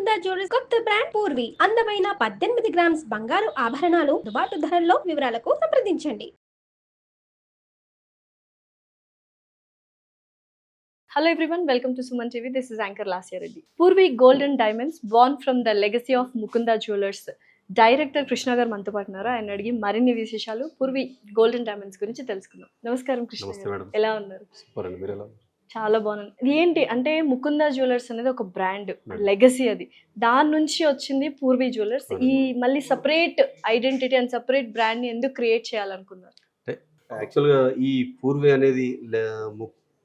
Mukunda jewellers కొత్త brand Purvi. అందమైన 18 grams బంగారు ఆభరణాలు దుబాటు ధరల్లో. వివరాలకు సంప్రదించండి. Hello everyone, welcome to Suman TV. This is Anchor Lasya Reddy. Purvi Gold and Diamonds, born from the legacy of Mukunda Jewelers. Director Krishna గారు మనతో పాటు ఉన్నారు. ఆయన అడిగి మరిన్ని విశేషాలు పూర్వి గోల్డ్ అండ్ డైమండ్స్ గురించి తెలుసుకుందాం. నమస్కారం కృష్ణ గారు, ఎలా ఉన్నారు? చాలా బాగున్నాను. ఏంటి అంటే ముకుంద జ్యువెలర్స్ అనేది ఒక బ్రాండ్ లెగసీ, అది దాని నుంచి వచ్చింది పూర్వి జ్యువెలర్స్. ఈ మళ్ళీ separate identity and separate brand ని ఎందుకు క్రియేట్ చేయాలనుకున్నారు? యాక్చువల్గా ఈ పూర్వి అనేది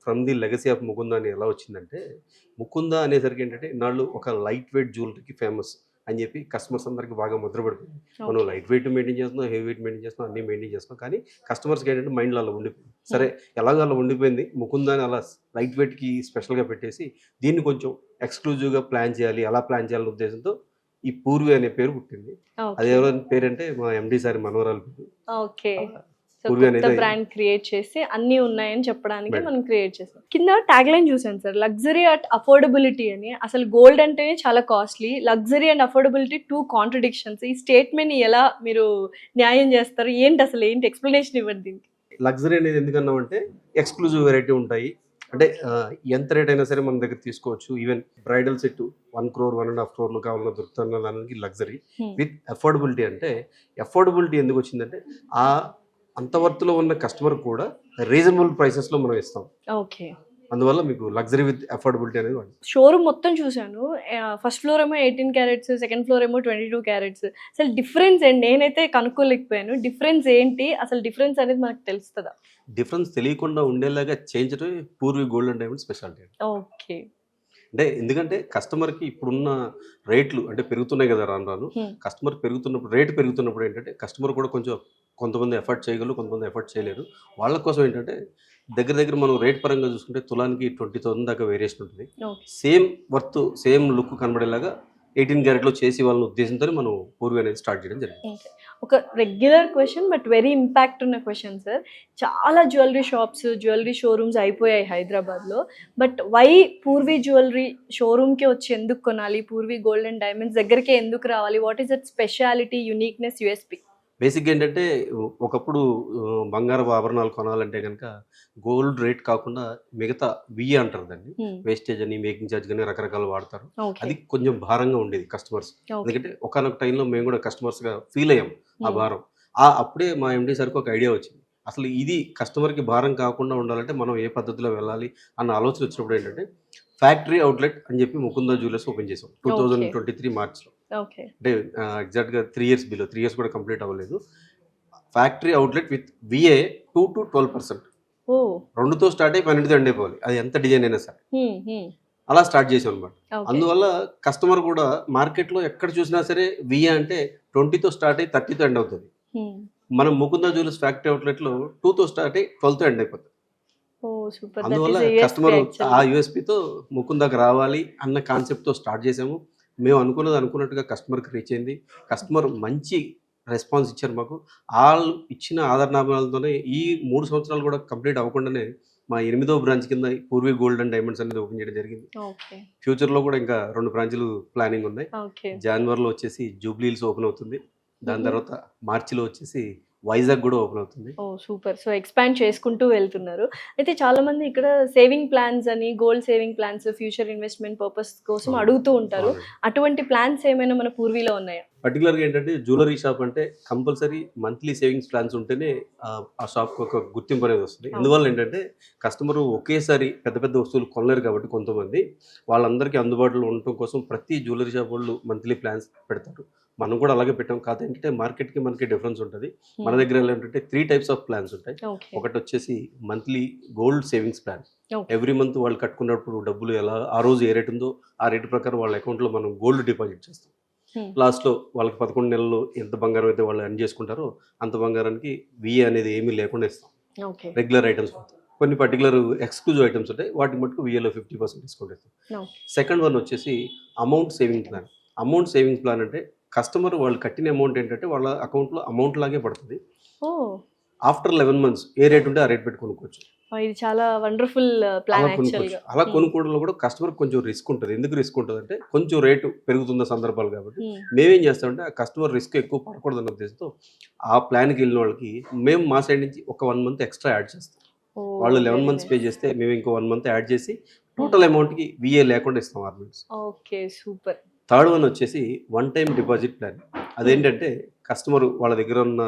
from the legacy of Mukunda అని ఎలా వచ్చిందంటే, ముకుంద అనేసరికి ఏంటంటే నాళ్ళు ఒక లైట్ వెయిట్ జ్యువెలరీకి ఫేమస్ అని చెప్పి కస్టమర్స్ అందరికి బాగా ముద్రపడిపోయింది. మనం లైట్ వెయిట్ మెయింటైన్ చేస్తున్నాం, హెవీ వెయిట్ మెయింటైన్ చేస్తున్నాం, అన్ని మెయింటైన్ చేస్తున్నాం. కానీ కస్టమర్స్కి ఏంటంటే మైండ్లో అలా ఉండిపోయింది. సరే ఎలాగో అలా ఉండిపోయింది, ముకుంద అని అలా లైట్ వెయిట్కి స్పెషల్గా పెట్టేసి దీన్ని కొంచెం ఎక్స్క్లూజివ్గా ప్లాన్ చేయాలి, అలా ప్లాన్ చేయాలనే ఉద్దేశంతో ఈ పూర్వి అనే పేరు పుట్టింది. అది ఎవరైనా పేరు అంటే మా ఎండి సారి మనవరాలు పేరు. ఓకే, బ్రాండ్ క్రియేట్ చేసి అన్ని ఉన్నాయని చెప్పడానికి మనం క్రియేట్ చేసాం. కింద ట్యాగ్ లైన్ చూసాను సార్, లగ్జరీ అట్ అఫోర్డబిలిటీ అని. అసలు గోల్డ్ అంటేనే చాలా costly, luxury and affordability two contradictions. ఈ స్టేట్మెంట్ ఎలా మీరు న్యాయం చేస్తారు? ఏంటి అసలు, ఏంటి ఎక్స్ప్లెనేషన్ ఇవ్వండి దీనికి. లగ్జరీ అనేది ఎందుకన్నామంటే ఎక్స్క్లూజివ్ వెరైటీ ఉంటాయి, అంటే ఎంత రేట్ అయినా సరే మన దగ్గర తీసుకోవచ్చు. Even bridal set 1 crore 1.5 crore కావాలన్నా దొరుకుతున్న దానికి లగ్జరీ విత్ అఫోర్డబిలిటీ. అంటే అఫోర్డబిలిటీ ఎందుకు వచ్చిందంటే ఆ అంత వర్త్లో ఉన్న కస్టమర్ కూడా రీజనబుల్ ప్రైసెస్లో మనం ఇస్తాం. ఓకే, అందువల్ల మీకు లగ్జరీ విత్ అఫోర్డబిలిటీ అనేది వాడు. షోరూమ్ మొత్తం చూశాను. ఫస్ట్ ఫ్లోర్ ఏమో 18 క్యారెట్స్, సెకండ్ ఫ్లోర్ ఏమో 22 క్యారెట్స్. అసలు డిఫరెన్స్ ఏంటి? నేనైతే కనుక్కోలేకపోయాను. డిఫరెన్స్ ఏంటి అసలు? డిఫరెన్స్ అనేది మనకు తెలుస్తుందా? డిఫరెన్స్ తెలియకుండా ఉండేలాగా చేయించడం Purvi gold and diamond speciality. Okay, అంటే ఎందుకంటే కస్టమర్కి ఇప్పుడున్న రేట్లు అంటే పెరుగుతున్నాయి కదా రాను రాను. కస్టమర్ పెరుగుతున్నప్పుడు, రేటు పెరుగుతున్నప్పుడు ఏంటంటే కస్టమర్ కూడా కొంచెం కొంతమంది ఎఫర్ట్ చేయగలరు, కొంతమంది ఎఫర్ట్ చేయలేరు. వాళ్ళ కోసం ఏంటంటే దగ్గర దగ్గర మనం రేట్ పరంగా చూసుకుంటే తులానికి 20,000 దాకా వేరియేషన్ ఉంటుంది. సేమ్ వర్త్ సేమ్ లుక్ కనబడేలాగా 18 క్యారెట్లో చేసి వాళ్ళ ఉద్దేశంతో మనం పూర్వి అనేది స్టార్ట్ చేయడం జరిగింది. ఒక regular question but very impact ఉన్న క్వశ్చన్ సార్. చాలా జ్యువెలరీ షాప్స్, జ్యువెలరీ షోరూమ్స్ అయిపోయాయి హైదరాబాద్లో. బట్ వై పూర్వి జ్యువెలరీ షోరూమ్కి వచ్చి ఎందుకు కొనాలి? పూర్వి గోల్డ్ అండ్ డైమండ్స్ దగ్గరికి ఎందుకు రావాలి? What is that speciality, uniqueness, USP? బేసిక్గా ఏంటంటే ఒకప్పుడు బంగారపు ఆభరణాలు కొనాలంటే కనుక గోల్డ్ రేట్ కాకుండా మిగతా విఏ అంటారు దాన్ని, వేస్టేజ్ అని, మేకింగ్ ఛార్జ్ కానీ రకరకాలు వాడతారు. అది కొంచెం భారంగా ఉండేది కస్టమర్స్. ఎందుకంటే ఒకనొక టైంలో మేము కూడా కస్టమర్స్గా ఫీల్ అయ్యాం ఆ భారం. అప్పుడే మా ఎండి సార్కి ఒక ఐడియా వచ్చింది, అసలు ఇది కస్టమర్కి భారం కాకుండా ఉండాలంటే మనం ఏ పద్ధతిలో వెళ్ళాలి అన్న ఆలోచన వచ్చినప్పుడు ఏంటంటే ఫ్యాక్టరీ అవుట్లెట్ అని చెప్పి ముకుంద జ్యువెలర్స్ ఓపెన్ చేసాం 2023 మార్చ్లో. అంటే ఎగ్జాక్ట్గా 3 years బిలో, 3 years కూడా కంప్లీట్ అవ్వలేదు. Factory outlet with VA 2 to 12%. 2తో స్టార్ట్ అయ్యి 12తో ఎండ్ అయిపోవాలి, అది ఎంత డిజైన్ అయినా సరే. అలా స్టార్ట్ చేసాం అనమాట. అందువల్ల కస్టమర్ కూడా మార్కెట్లో ఎక్కడ చూసినా సరే విఏ అంటే 20తో స్టార్ట్ అయ్యి 30తో ఎండ్ అవుతుంది. మనం ముకుంద జ్యువెలర్స్ ఫ్యాక్టరీ అవుట్లెట్లో 2తో స్టార్ట్ అయ్యి 12తో ఎండ్ అయిపోతుంది. అందువల్ల కస్టమర్ ఆ యూఎస్పీతో ముకుందకు రావాలి అన్న కాన్సెప్ట్తో స్టార్ట్ చేసాము. మేము అనుకున్నట్టుగా కస్టమర్కి రీచ్ అయింది. కస్టమర్ మంచి రెస్పాన్స్ ఇచ్చారు మాకు. వాళ్ళు ఇచ్చిన ఆదరణాభాలతోనే ఈ 3 సంవత్సరాలు కూడా కంప్లీట్ అవ్వకుండానే మా 8వ బ్రాంచ్ కింద పూర్వి గోల్డ్ అండ్ డైమండ్స్ అనేది ఓపెన్ చేయడం జరిగింది. ఫ్యూచర్లో కూడా ఇంకా 2 బ్రాంచ్లు ప్లానింగ్ ఉన్నాయి. జనవరిలో వచ్చేసి జూబ్లీ హిల్స్ ఓపెన్ అవుతుంది, దాని తర్వాత మార్చిలో వచ్చేసి వైజాగ్ కూడా ఓపెన్ అవుతుంది. ఓ సూపర్. సో ఎక్స్పాండ్ చేసుకుంటూ వెళ్తున్నారు. అయితే చాలా మంది ఇక్కడ సేవింగ్ ప్లాన్స్ అని, gold saving plans, future investment purpose కోసం అడుగుతూ ఉంటారు. అటువంటి ప్లాన్స్ ఏమైనా మన పూర్వీలో ఉన్నాయా? పర్టికులర్గా ఏంటంటే జ్యువెలరీ షాప్ అంటే కంపల్సరీ మంత్లీ సేవింగ్స్ ప్లాన్స్ ఉంటేనే ఆ షాప్కి ఒక గుర్తింపు అనేది వస్తుంది. ఎందువల్ల ఏంటంటే కస్టమర్ ఒకేసారి పెద్ద పెద్ద వస్తువులు కొనలేరు కాబట్టి కొంతమంది వాళ్ళందరికీ అందుబాటులో ఉండటం కోసం ప్రతి జ్యువెలరీ షాప్ వాళ్ళు మంత్లీ ప్లాన్స్ పెడతారు. మనం కూడా అలాగే పెట్టాం. కాదు ఏంటంటే మార్కెట్కి మనకి డిఫరెన్స్ ఉంటుంది. మన దగ్గర ఏంటంటే 3 types ఆఫ్ ప్లాన్స్ ఉంటాయి. ఒకటి వచ్చేసి monthly gold savings plan. Every month వాళ్ళు కట్టుకున్నప్పుడు డబ్బులు ఎలా ఆ రోజు ఏ రేట్ ఉందో ఆ రేటు ప్రకారం వాళ్ళ అకౌంట్లో మనం గోల్డ్ డిపాజిట్ చేస్తాం. లాస్ట్లో వాళ్ళకి 11 నెలలు ఎంత బంగారం అయితే వాళ్ళు ఎర్న్ చేసుకుంటారో అంత బంగారానికి విఏ అనేది ఏమీ లేకుండా ఇస్తాం. రెగ్యులర్ ఐటమ్స్ కొన్ని పర్టికులర్ ఎక్స్క్లూజివ్ ఐటమ్స్ ఉంటాయి, వాటికి మటుకు విఏలో 50% డిస్కౌంట్ ఇస్తాం. సెకండ్ వన్ వచ్చేసి amount saving plan. Amount saving plan అంటే కస్టమర్ వాళ్ళు కట్టిన అమౌంట్ ఏంటంటే వాళ్ళ అకౌంట్లో అమౌంట్ లాగే పడుతుంది. ఆఫ్టర్ 11 months ఏ రేట్ ఉంటే ఆ రేట్ పెట్టి కొనుక్కోవచ్చు. ఇది చాలా వండర్ఫుల్ ప్లాన్ అలా యాక్చువల్ కొనుక్కోవచ్చు. గా. అలా కొనుక్కోవడంలో కూడా కస్టమర్ కొంచెం రిస్క్ ఉంటుంది. ఎందుకు రిస్క్ ఉంటుంది అంటే కొంచెం రేటు పెరుగుతున్న సందర్భాలు కాబట్టి మేమేం చేస్తామంటే ఆ కస్టమర్ రిస్క్ ఎక్కువ పడకూడదన్న ఉద్దేశంతో ఆ ప్లాన్కి వెళ్ళిన వాళ్ళకి మేము మా సైడ్ నుంచి ఒక 1 month ఎక్స్ట్రా యాడ్ చేస్తాం. వాళ్ళు 11 months పే చేస్తే మేము ఇంకో 1 month యాడ్ చేసి టోటల్ అమౌంట్కి విఏ లేకుండా ఇస్తాం ornaments. Okay, super. Third one వచ్చేసి వన్ టైం డిపాజిట్ ప్లాన్. అదేంటంటే కస్టమర్ వాళ్ళ దగ్గర ఉన్న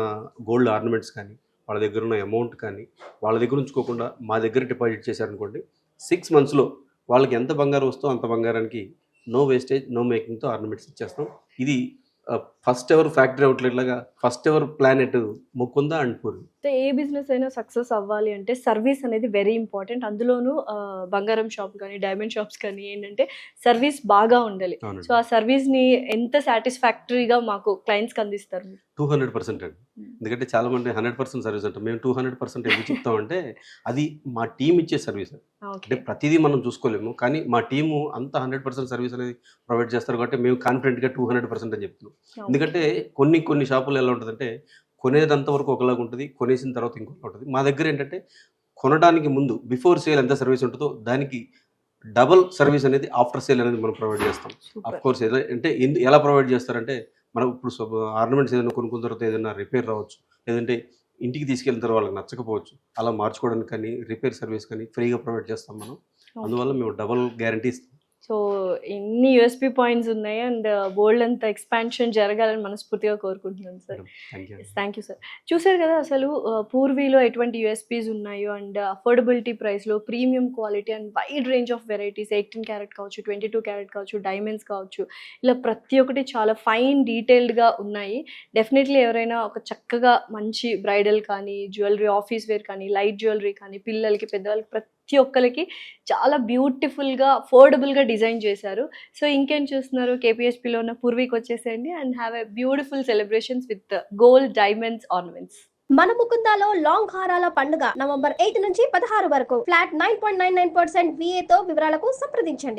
గోల్డ్ ఆర్నమెంట్స్ కానీ వాళ్ళ దగ్గర ఉన్న అమౌంట్ కానీ వాళ్ళ దగ్గర ఉంచుకోకుండా మా దగ్గర డిపాజిట్ చేశారనుకోండి, 6 monthsలో వాళ్ళకి ఎంత బంగారం వస్తుందో అంత బంగారానికి నో వేస్టేజ్ నో మేకింగ్తో ఆర్నమెంట్స్ ఇచ్చేస్తాం. ఇది ఫస్ట్ ఎవర్ ఫ్యాక్టరీ అవుట్లెట్ లాగా first ever planet Mukunda and Purvi. A business అయినా సక్సెస్ అవ్వాలి అంటే సర్వీస్ అనేది వెరీ ఇంపార్టెంట్. అందులోనూ బంగారం షాప్ కానీ డైమండ్ షాప్స్ కానీ ఏంటంటే సర్వీస్ బాగా ఉండాలి. సో ఆ సర్వీస్ ని ఎంత సాటిస్ఫాక్టరీగా మాకు క్లయింట్స్కి అందిస్తారు? 200% అండి. ఎందుకంటే చాలా మంది 100% సర్వీస్ అంటాం. మేము 200% ఎందుకు చెప్తామంటే అది మా టీం ఇచ్చే సర్వీస్. అంటే ప్రతిదీ మనం చూసుకోలేము, కానీ మా టీము అంత 100% సర్వీస్ అనేది ప్రొవైడ్ చేస్తారు కాబట్టి మేము కాన్ఫిడెంట్గా 200% అని చెప్తున్నాం. ఎందుకంటే కొన్ని షాపులు ఎలా ఉంటుందంటే కొనేదంత వరకు ఒకలాగా ఉంటుంది, కొనేసిన తర్వాత ఇంకొకలా ఉంటుంది. మా దగ్గర ఏంటంటే కొనడానికి ముందు బిఫోర్ సేల్ ఎంత సర్వీస్ ఉంటుందో దానికి డబల్ సర్వీస్ అనేది ఆఫ్టర్ సేల్ అనేది మనం ప్రొవైడ్ చేస్తాం. అఫ్ కోర్స్ అంటే ఎలా ప్రొవైడ్ చేస్తారంటే మనం ఇప్పుడు ఆర్నమెంట్స్ ఏదైనా కొనుక్కున్న తర్వాత ఏదైనా రిపేర్ రావచ్చు, లేదంటే ఇంటికి తీసుకెళ్ళిన తర్వాత వాళ్ళకి నచ్చకపోవచ్చు, అలా మార్చుకోవడానికి కానీ రిపేర్ సర్వీస్ కానీ ఫ్రీగా ప్రొవైడ్ చేస్తాం మనం. అందువల్ల మేము డబల్ గ్యారంటీ ఇస్తాం. సో ఎన్ని యూఎస్పీ పాయింట్స్ ఉన్నాయి అండ్ బోల్డ్ అంత ఎక్స్పాన్షన్ జరగాలని మనస్ఫూర్తిగా కోరుకుంటున్నాను సార్. Thank you sir. చూసారు కదా అసలు పూర్వీలో ఎటువంటి యూఎస్పీస్ ఉన్నాయో అండ్ అఫోర్డబిలిటీ ప్రైస్లో premium quality and wide range of varieties 18 carrot కావచ్చు, 22 క్యారెట్ కావచ్చు, డైమండ్స్ కావచ్చు, ఇలా ప్రతి ఒక్కటి చాలా ఫైన్ డీటెయిల్డ్గా ఉన్నాయి. డెఫినెట్లీ ఎవరైనా ఒక చక్కగా మంచి బ్రైడల్ కానీ జ్యువెలరీ ఆఫీస్ వేర్ కానీ లైట్ జ్యువెలరీ కానీ పిల్లలకి పెద్దవాళ్ళకి ప్రతి ఒక్కరికి చాలా బ్యూటిఫుల్గా అఫోర్డబుల్గా డిజైన్ చేశారు. సో ఇంకేం చూస్తున్నారు, కేపీహెచ్పిలో ఉన్న పూర్వీకి వచ్చేసేయండి and have a beautiful celebrations with gold diamonds ornaments. మన ముకుందాలో లాంగ్ హారాల పండుగ నవంబర్ 8 నుంచి 16 వరకు ఫ్లాట్ 9.99% VA తో వివరాలకు సంప్రదించండి.